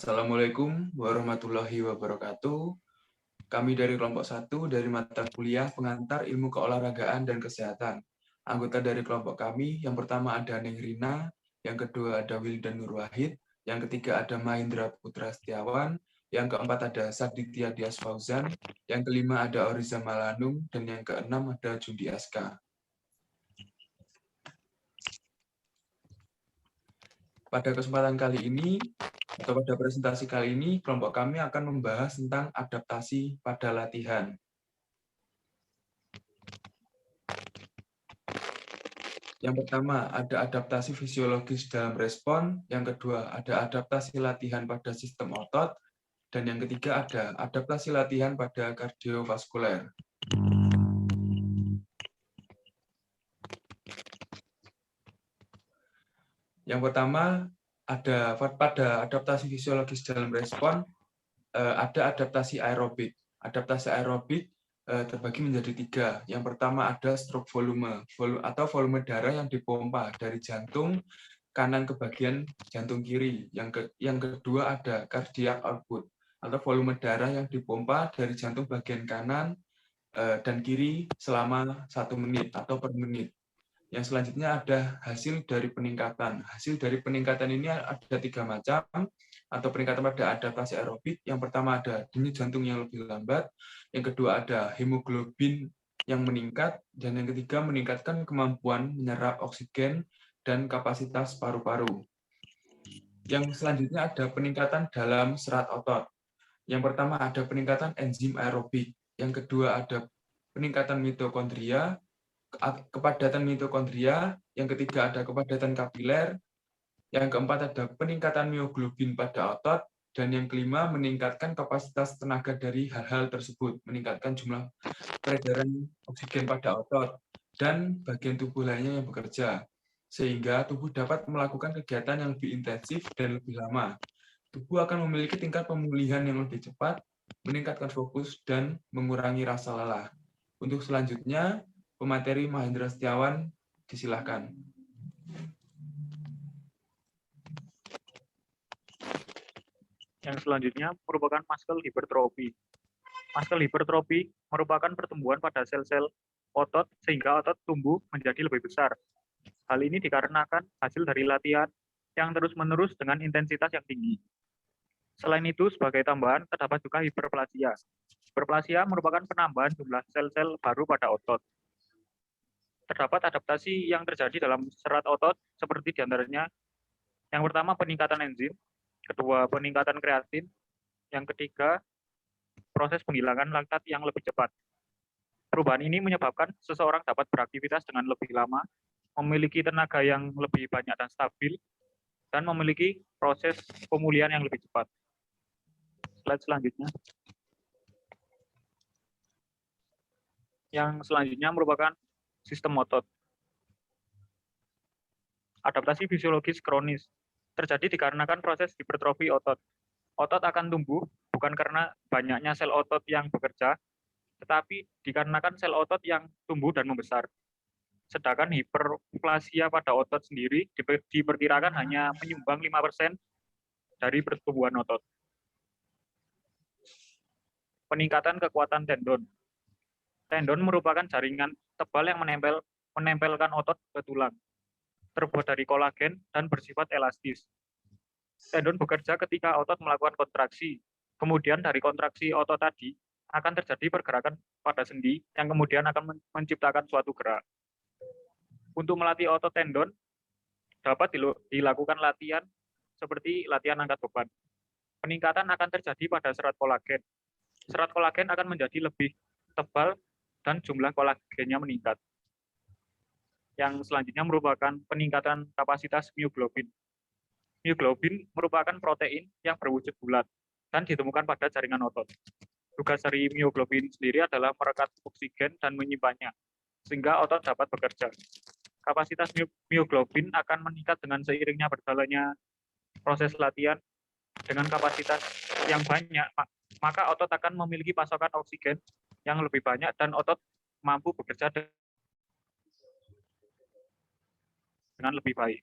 Assalamualaikum warahmatullahi wabarakatuh. Kami dari kelompok 1 dari mata kuliah pengantar ilmu keolahragaan dan kesehatan. Anggota dari kelompok kami, yang pertama ada Neng Rina, yang kedua ada Wildan Nur Wahid, yang ketiga ada Mahindra Putra Setiawan, yang keempat ada Saditya Dias Fauzan, yang kelima ada Oriza Malanum, dan yang keenam ada Jundi Aska. Pada kesempatan kali ini, atau pada presentasi kali ini, kelompok kami akan membahas tentang adaptasi pada latihan. Yang pertama, ada adaptasi fisiologis dalam respon. Yang kedua, ada adaptasi latihan pada sistem otot. Dan yang ketiga, ada adaptasi latihan pada kardiovaskuler. Yang pertama, pada adaptasi fisiologis dalam respon, ada adaptasi aerobik. Adaptasi aerobik terbagi menjadi 3. Yang pertama ada stroke volume atau volume darah yang dipompa dari jantung kanan ke bagian jantung kiri. Yang kedua ada cardiac output atau volume darah yang dipompa dari jantung bagian kanan dan kiri selama 1 menit atau per menit. Yang selanjutnya ada hasil dari peningkatan. Hasil dari peningkatan ini ada 3 macam, atau peningkatan pada adaptasi aerobik. Yang pertama ada denyut jantung yang lebih lambat, yang kedua ada hemoglobin yang meningkat, dan yang ketiga meningkatkan kemampuan menyerap oksigen dan kapasitas paru-paru. Yang selanjutnya ada peningkatan dalam serat otot. Yang pertama ada peningkatan enzim aerobik, yang kedua ada peningkatan mitokondria, kepadatan mitokondria, yang ketiga ada kepadatan kapiler, yang keempat ada peningkatan mioglobin pada otot, dan yang kelima meningkatkan kapasitas tenaga dari hal-hal tersebut, meningkatkan jumlah peredaran oksigen pada otot dan bagian tubuh lainnya yang bekerja, sehingga tubuh dapat melakukan kegiatan yang lebih intensif dan lebih lama. Tubuh akan memiliki tingkat pemulihan yang lebih cepat, meningkatkan fokus, dan mengurangi rasa lelah. Untuk selanjutnya, pemateri Mahindra Setiawan, disilahkan. Yang selanjutnya merupakan muscle hypertrophy. Muscle hypertrophy merupakan pertumbuhan pada sel-sel otot sehingga otot tumbuh menjadi lebih besar. Hal ini dikarenakan hasil dari latihan yang terus-menerus dengan intensitas yang tinggi. Selain itu, sebagai tambahan, terdapat juga hiperplasia. Hiperplasia merupakan penambahan jumlah sel-sel baru pada otot. Terdapat adaptasi yang terjadi dalam serat otot seperti diantaranya yang pertama peningkatan enzim, kedua peningkatan kreatin, yang ketiga proses penghilangan laktat yang lebih cepat. Perubahan ini menyebabkan seseorang dapat beraktivitas dengan lebih lama, memiliki tenaga yang lebih banyak dan stabil, dan memiliki proses pemulihan yang lebih cepat. Slide selanjutnya. Yang selanjutnya merupakan sistem otot. Adaptasi fisiologis kronis terjadi dikarenakan proses hipertrofi otot. Otot akan tumbuh bukan karena banyaknya sel otot yang bekerja, tetapi dikarenakan sel otot yang tumbuh dan membesar. Sedangkan hiperplasia pada otot sendiri diperkirakan hanya menyumbang 5% dari pertumbuhan otot. Peningkatan kekuatan tendon. Tendon merupakan jaringan tebal yang menempelkan otot ke tulang, terbuat dari kolagen dan bersifat elastis. Tendon bekerja ketika otot melakukan kontraksi. Kemudian dari kontraksi otot tadi akan terjadi pergerakan pada sendi yang kemudian akan menciptakan suatu gerak. Untuk melatih otot tendon dapat dilakukan latihan seperti latihan angkat beban. Peningkatan akan terjadi pada serat kolagen. Serat kolagen akan menjadi lebih tebal dan jumlah kolagennya meningkat. Yang selanjutnya merupakan peningkatan kapasitas mioglobin. Mioglobin merupakan protein yang berwujud bulat dan ditemukan pada jaringan otot. Tugas dari mioglobin sendiri adalah merekat oksigen dan menyimpannya, sehingga otot dapat bekerja. Kapasitas mioglobin akan meningkat dengan seiringnya berjalannya proses latihan. Dengan kapasitas yang banyak, maka otot akan memiliki pasokan oksigen yang lebih banyak dan otot mampu bekerja dengan lebih baik.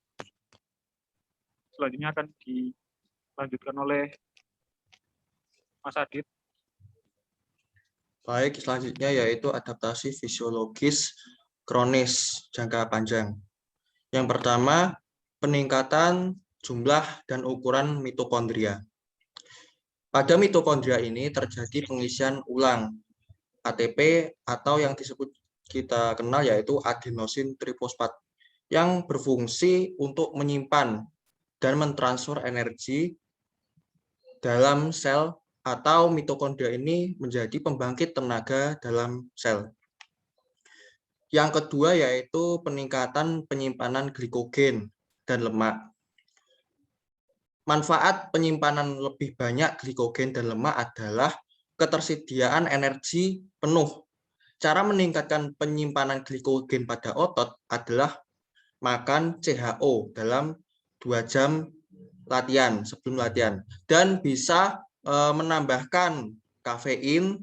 Selanjutnya akan dilanjutkan oleh Mas Adit. Baik, selanjutnya yaitu adaptasi fisiologis kronis jangka panjang. Yang pertama, peningkatan jumlah dan ukuran mitokondria. Pada mitokondria ini terjadi pengisian ulang ATP atau yang disebut kita kenal yaitu adenosin trifosfat yang berfungsi untuk menyimpan dan mentransfer energi dalam sel atau mitokondria ini menjadi pembangkit tenaga dalam sel. Yang kedua yaitu peningkatan penyimpanan glikogen dan lemak. Manfaat penyimpanan lebih banyak glikogen dan lemak adalah ketersediaan energi penuh. Cara meningkatkan penyimpanan glikogen pada otot adalah makan CHO dalam 2 jam latihan, sebelum latihan. Dan bisa menambahkan kafein.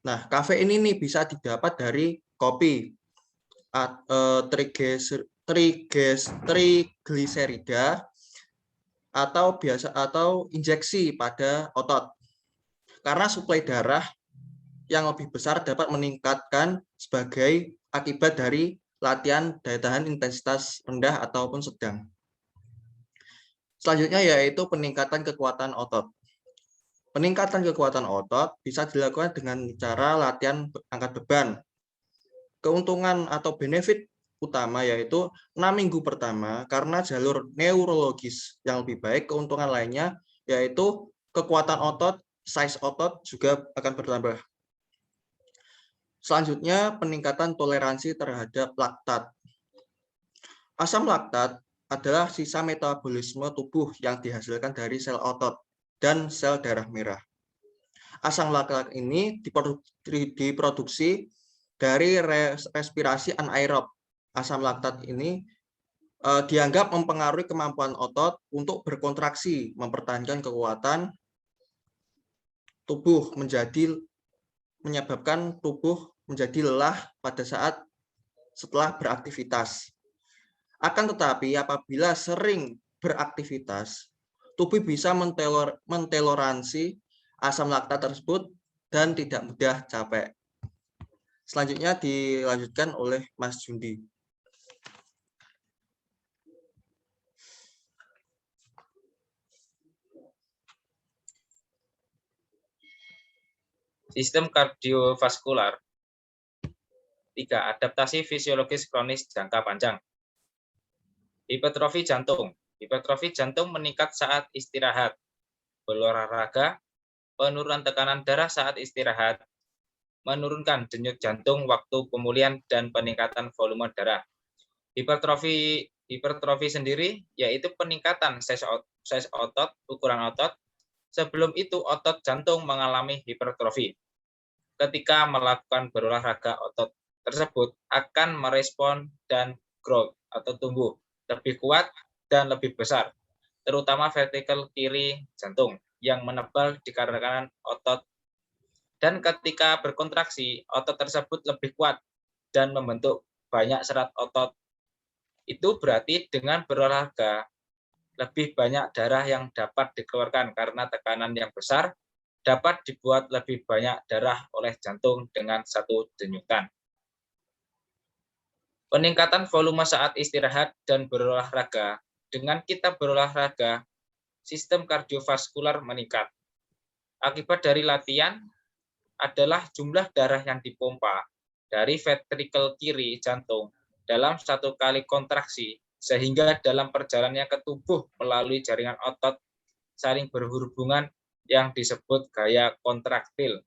Nah, kafein ini bisa didapat dari kopi, trigliserida, atau injeksi pada otot. Karena suplai darah yang lebih besar dapat meningkatkan sebagai akibat dari latihan daya tahan intensitas rendah ataupun sedang. Selanjutnya yaitu peningkatan kekuatan otot. Peningkatan kekuatan otot bisa dilakukan dengan cara latihan angkat beban. Keuntungan atau benefit utama yaitu 6 minggu pertama karena jalur neurologis yang lebih baik. Keuntungan lainnya yaitu kekuatan otot, size otot juga akan bertambah. Selanjutnya peningkatan toleransi terhadap laktat. Asam laktat adalah sisa metabolisme tubuh yang dihasilkan dari sel otot dan sel darah merah. Asam laktat ini diproduksi dari respirasi anaerob. Asam laktat ini dianggap mempengaruhi kemampuan otot untuk berkontraksi, mempertahankan kekuatan tubuh menyebabkan tubuh menjadi lelah pada saat setelah beraktivitas. Akan tetapi apabila sering beraktivitas, tubuh bisa mentoleransi asam laktat tersebut dan tidak mudah capek. Selanjutnya dilanjutkan oleh Mas Jundi. Sistem kardiovaskular. 3. Adaptasi fisiologis kronis jangka panjang. Hipertrofi jantung. Hipertrofi jantung meningkat saat istirahat, berolahraga, penurunan tekanan darah saat istirahat, menurunkan denyut jantung waktu pemulihan, dan peningkatan volume darah. Hipertrofi sendiri yaitu peningkatan size otot, ukuran otot. Sebelum itu otot jantung mengalami hipertrofi. Ketika melakukan berolahraga, otot tersebut akan merespon dan growth atau tumbuh lebih kuat dan lebih besar, terutama vertikal kiri jantung yang menebal dikarenakan otot. Dan ketika berkontraksi, otot tersebut lebih kuat dan membentuk banyak serat otot. Itu berarti dengan berolahraga lebih banyak darah yang dapat dikeluarkan karena tekanan yang besar dapat dibuat lebih banyak darah oleh jantung dengan satu denyutan. Peningkatan volume saat istirahat dan berolahraga. Dengan kita berolahraga, sistem kardiovaskular meningkat. Akibat dari latihan adalah jumlah darah yang dipompa dari ventrikel kiri jantung dalam satu kali kontraksi, sehingga dalam perjalanannya ke tubuh melalui jaringan otot saling berhubungan yang disebut gaya kontraktil,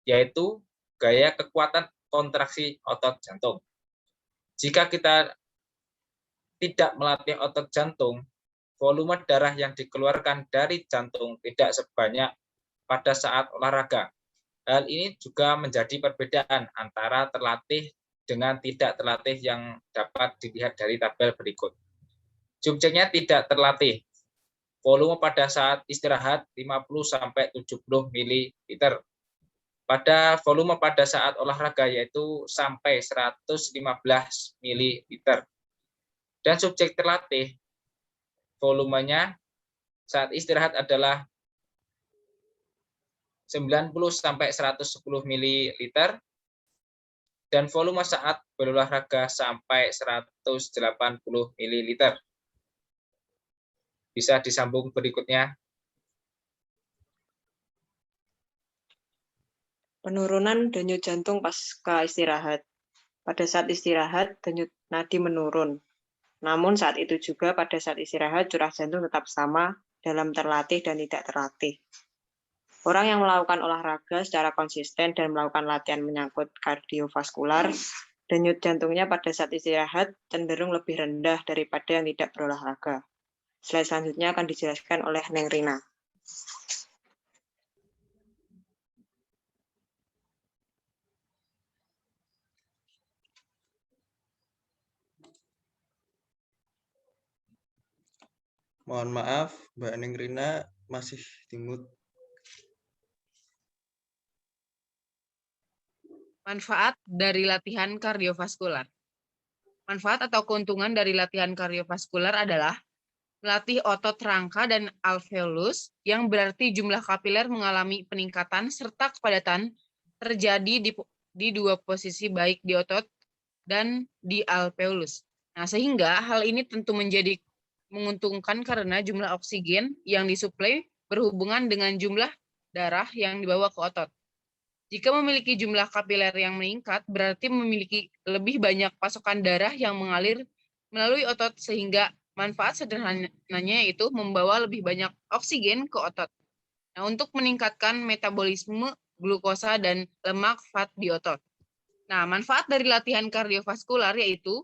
yaitu gaya kekuatan kontraksi otot jantung. Jika kita tidak melatih otot jantung, volume darah yang dikeluarkan dari jantung tidak sebanyak pada saat olahraga. Hal ini juga menjadi perbedaan antara terlatih dengan tidak terlatih yang dapat dilihat dari tabel berikut. Subjeknya tidak terlatih. Volume pada saat istirahat 50-70 ml. Pada volume pada saat olahraga yaitu sampai 115 ml. Dan subjek terlatih, volumenya saat istirahat adalah 90 sampai 110 ml dan volume saat berolahraga sampai 180 ml. Bisa disambung berikutnya. Penurunan denyut jantung pasca istirahat. Pada saat istirahat, denyut nadi menurun. Namun saat itu juga pada saat istirahat, curah jantung tetap sama dalam terlatih dan tidak terlatih. Orang yang melakukan olahraga secara konsisten dan melakukan latihan menyangkut kardiovaskular, denyut jantungnya pada saat istirahat cenderung lebih rendah daripada yang tidak berolahraga. Slide selanjutnya akan dijelaskan oleh Neng Rina. Mohon maaf, Mbak Neng Rina masih di-mute. Manfaat dari latihan kardiovaskular. Manfaat atau keuntungan dari latihan kardiovaskular adalah melatih otot rangka dan alveolus, yang berarti jumlah kapiler mengalami peningkatan serta kepadatan terjadi di dua posisi, baik di otot dan di alveolus. Nah, sehingga hal ini tentu menjadi menguntungkan karena jumlah oksigen yang disuplai berhubungan dengan jumlah darah yang dibawa ke otot. Jika memiliki jumlah kapiler yang meningkat, berarti memiliki lebih banyak pasokan darah yang mengalir melalui otot, sehingga manfaat sederhananya yaitu membawa lebih banyak oksigen ke otot. Nah, untuk meningkatkan metabolisme glukosa dan lemak fat di otot. Nah, manfaat dari latihan kardiovaskular yaitu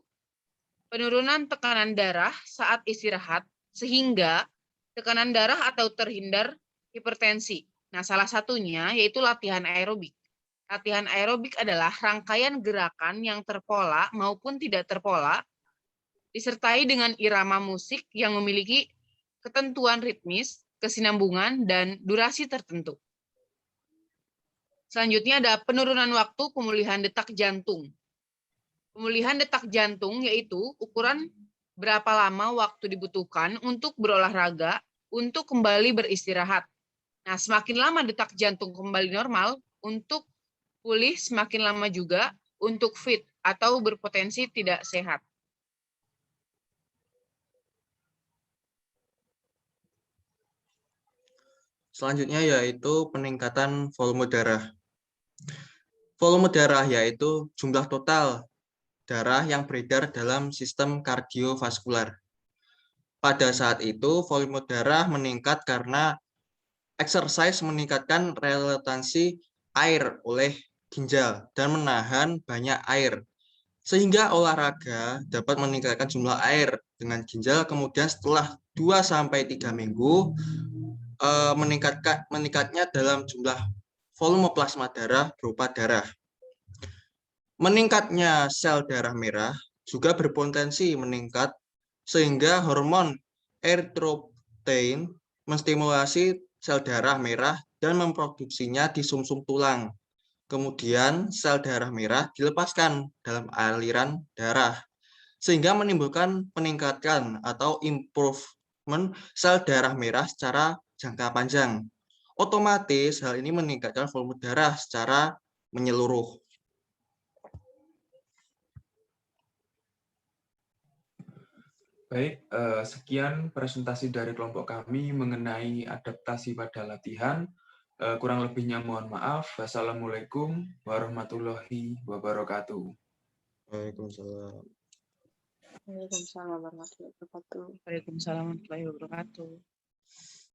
penurunan tekanan darah saat istirahat, sehingga tekanan darah atau terhindar hipertensi. Nah, salah satunya yaitu latihan aerobik. Latihan aerobik adalah rangkaian gerakan yang terpola maupun tidak terpola, disertai dengan irama musik yang memiliki ketentuan ritmis, kesinambungan, dan durasi tertentu. Selanjutnya ada penurunan waktu pemulihan detak jantung. Pemulihan detak jantung yaitu ukuran berapa lama waktu dibutuhkan untuk berolahraga untuk kembali beristirahat. Nah, semakin lama detak jantung kembali normal, untuk pulih semakin lama juga untuk fit atau berpotensi tidak sehat. Selanjutnya yaitu peningkatan volume darah. Volume darah yaitu jumlah total darah yang beredar dalam sistem kardiovaskular. Pada saat itu, volume darah meningkat karena exercise meningkatkan retensi air oleh ginjal dan menahan banyak air. Sehingga olahraga dapat meningkatkan jumlah air dengan ginjal, kemudian setelah 2-3 minggu meningkatnya dalam jumlah volume plasma darah berupa darah. Meningkatnya sel darah merah juga berpotensi meningkat sehingga hormon eritropoietin menstimulasi sel darah merah dan memproduksinya di sumsum tulang. Kemudian sel darah merah dilepaskan dalam aliran darah sehingga menimbulkan peningkatan atau improvement sel darah merah secara jangka panjang. Otomatis hal ini meningkatkan volume darah secara menyeluruh. Baik, sekian presentasi dari kelompok kami mengenai adaptasi pada latihan. Kurang lebihnya mohon maaf. Wassalamualaikum warahmatullahi wabarakatuh. Waalaikumsalam. Waalaikumsalam warahmatullahi wabarakatuh. Waalaikumsalam warahmatullahi wabarakatuh.